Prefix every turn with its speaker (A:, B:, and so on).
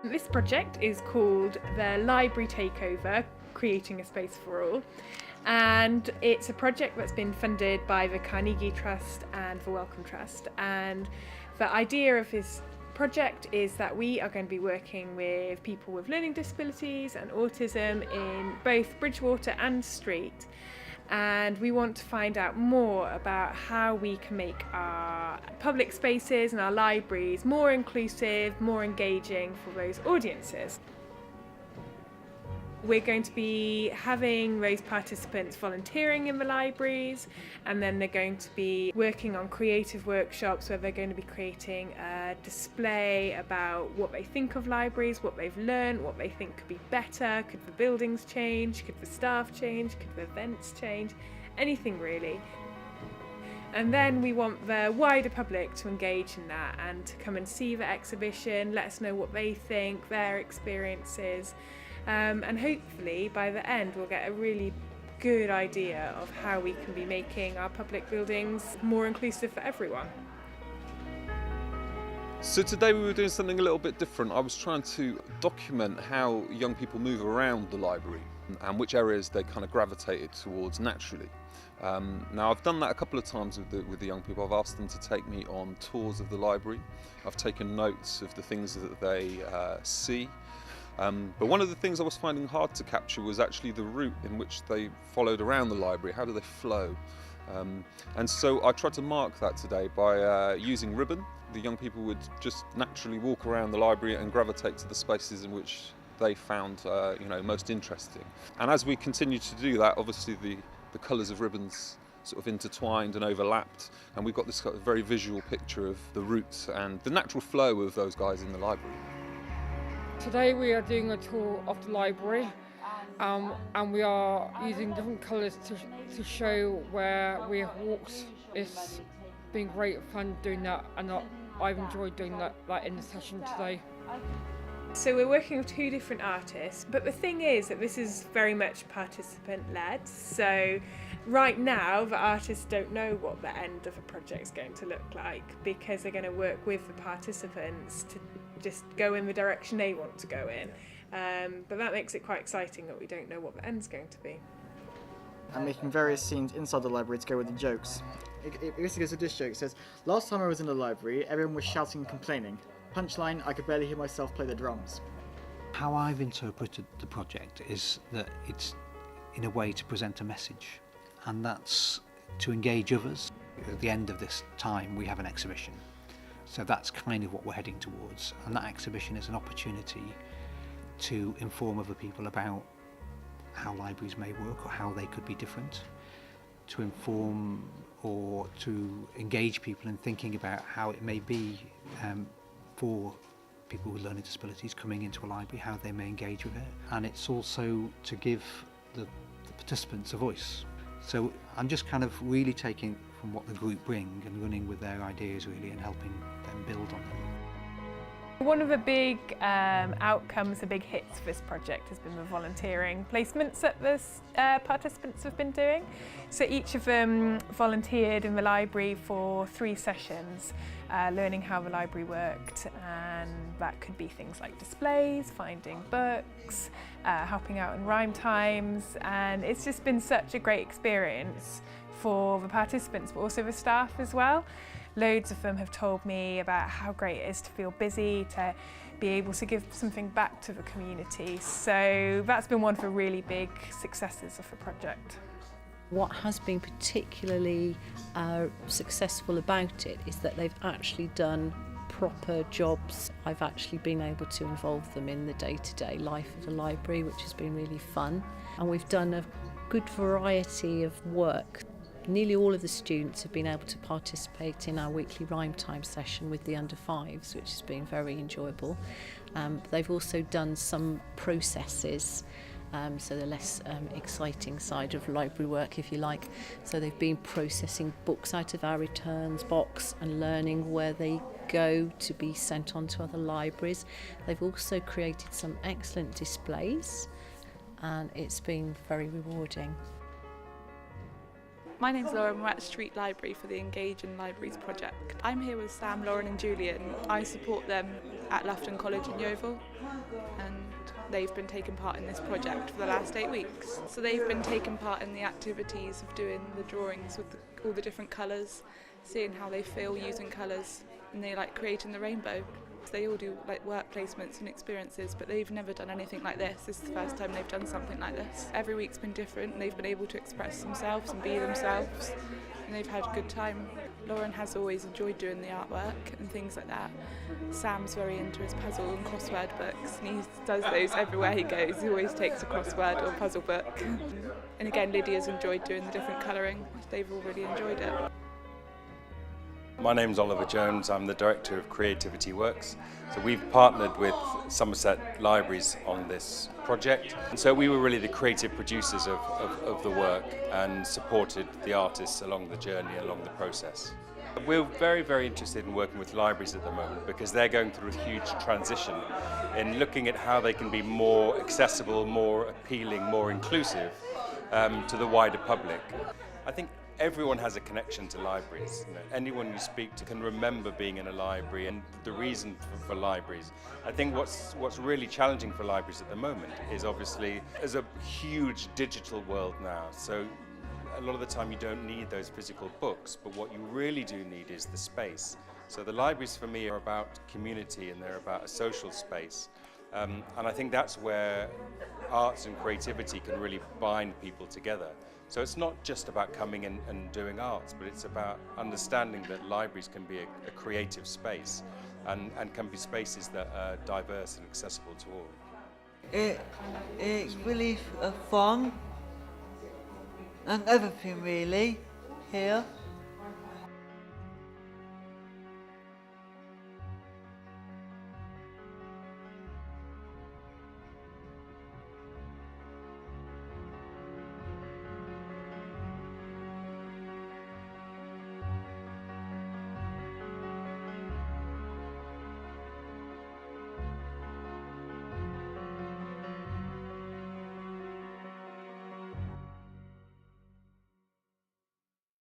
A: This project is called the Library Takeover, Creating a Space for All, and it's a project that's been funded by the Carnegie Trust and the Wellcome Trust. And the idea of this project is that we are going to be working with people with learning disabilities and autism in both Bridgwater and Street. And we want to find out more about how we can make our public spaces and our libraries more inclusive, more engaging for those audiences. We're going to be having those participants volunteering in the libraries, and then they're going to be working on creative workshops where they're going to be creating a display about what they think of libraries, what they've learned, what they think could be better. Could the buildings change? Could the staff change? Could the events change? Anything really. And then we want the wider public to engage in that and to come and see the exhibition, let us know what they think, their experiences. And hopefully by the end we'll get a really good idea of how we can be making our public buildings more inclusive for everyone.
B: So today we were doing something a little bit different. I was trying to document how young people move around the library and which areas they kind of gravitated towards naturally. Now I've done that a couple of times with the young people. I've asked them to take me on tours of the library. I've taken notes of the things that they see. But one of the things I was finding hard to capture was actually the route in which they followed around the library. How do they flow? And so I tried to mark that today by using ribbon. The young people would just naturally walk around the library and gravitate to the spaces in which they found most interesting. And as we continued to do that, obviously the colours of ribbons sort of intertwined and overlapped, and we've got this kind of very visual picture of the routes and the natural flow of those guys in the library.
C: Today we are doing a tour of the library, and we are using different colours to show where we have walked. It's been great fun doing that, and I've enjoyed doing that in the session today.
A: So we're working with two different artists, but the thing is that this is very much participant-led. So right now the artists don't know what the end of a project is going to look like, because they're going to work with the participants to just go in the direction they want to go in. But that makes it quite exciting that we don't know what the end's going to be.
D: And making various scenes inside the library to go with the jokes. It basically goes with this joke. It says, "Last time I was in the library, everyone was shouting and complaining. Punchline, I could barely hear myself play the drums."
E: How I've interpreted the project is that it's in a way to present a message, and that's to engage others. At the end of this time we have an exhibition, so that's kind of what we're heading towards, and that exhibition is an opportunity to inform other people about how libraries may work or how they could be different, to inform or to engage people in thinking about how it may be for people with learning disabilities coming into a library, how they may engage with it. And it's also to give the participants a voice. So I'm just kind of really taking from what the group bring and running with their ideas really and helping them build on them.
A: One of the big outcomes, the big hits of this project has been the volunteering placements that the participants have been doing. So each of them volunteered in the library for 3 sessions, learning how the library worked, and that could be things like displays, finding books, helping out in rhyme times, and it's just been such a great experience for the participants but also the staff as well. Loads of them have told me about how great it is to feel busy, to be able to give something back to the community. So that's been one of the really big successes of the project.
F: What has been particularly successful about it is that they've actually done proper jobs. I've actually been able to involve them in the day-to-day life of the library, which has been really fun. And we've done a good variety of work. Nearly all of the students have been able to participate in our weekly rhyme time session with the under 5s, which has been very enjoyable. They've also done some processes, so the less exciting side of library work, if you like. So they've been processing books out of our returns box and learning where they go to be sent on to other libraries. They've also created some excellent displays, and it's been very rewarding.
G: My name's Laura and we're at Street Library for the Engage in Libraries project. I'm here with Sam, Lauren and Julian. I support them at Loughton College in Yeovil and they've been taking part in this project for the last 8 weeks. So they've been taking part in the activities of doing the drawings with all the different colours, seeing how they feel using colours, and they like creating the rainbow. They all do like work placements and experiences, but they've never done anything like this. This is the first time they've done something like this. Every week's been different and they've been able to express themselves and be themselves, and they've had a good time. Lauren has always enjoyed doing the artwork and things like that. Sam's very into his puzzle and crossword books, and he does those everywhere he goes. He always takes a crossword or puzzle book. And again, Lydia's enjoyed doing the different colouring. They've all really enjoyed it.
H: My name's Oliver Jones, I'm the Director of Creativity Works. So we've partnered with Somerset Libraries on this project. And so we were really the creative producers of the work and supported the artists along the journey, along the process. We're very, very interested in working with libraries at the moment because they're going through a huge transition in looking at how they can be more accessible, more appealing, more inclusive to the wider public. I think everyone has a connection to libraries. You know, anyone you speak to can remember being in a library and the reason for libraries. I think what's really challenging for libraries at the moment is obviously there's a huge digital world now. So a lot of the time you don't need those physical books, but what you really do need is the space. So the libraries for me are about community and they're about a social space. And I think that's where arts and creativity can really bind people together. So it's not just about coming in and doing arts, but it's about understanding that libraries can be a creative space and can be spaces that are diverse and accessible to all.
I: It's really fun and everything really here.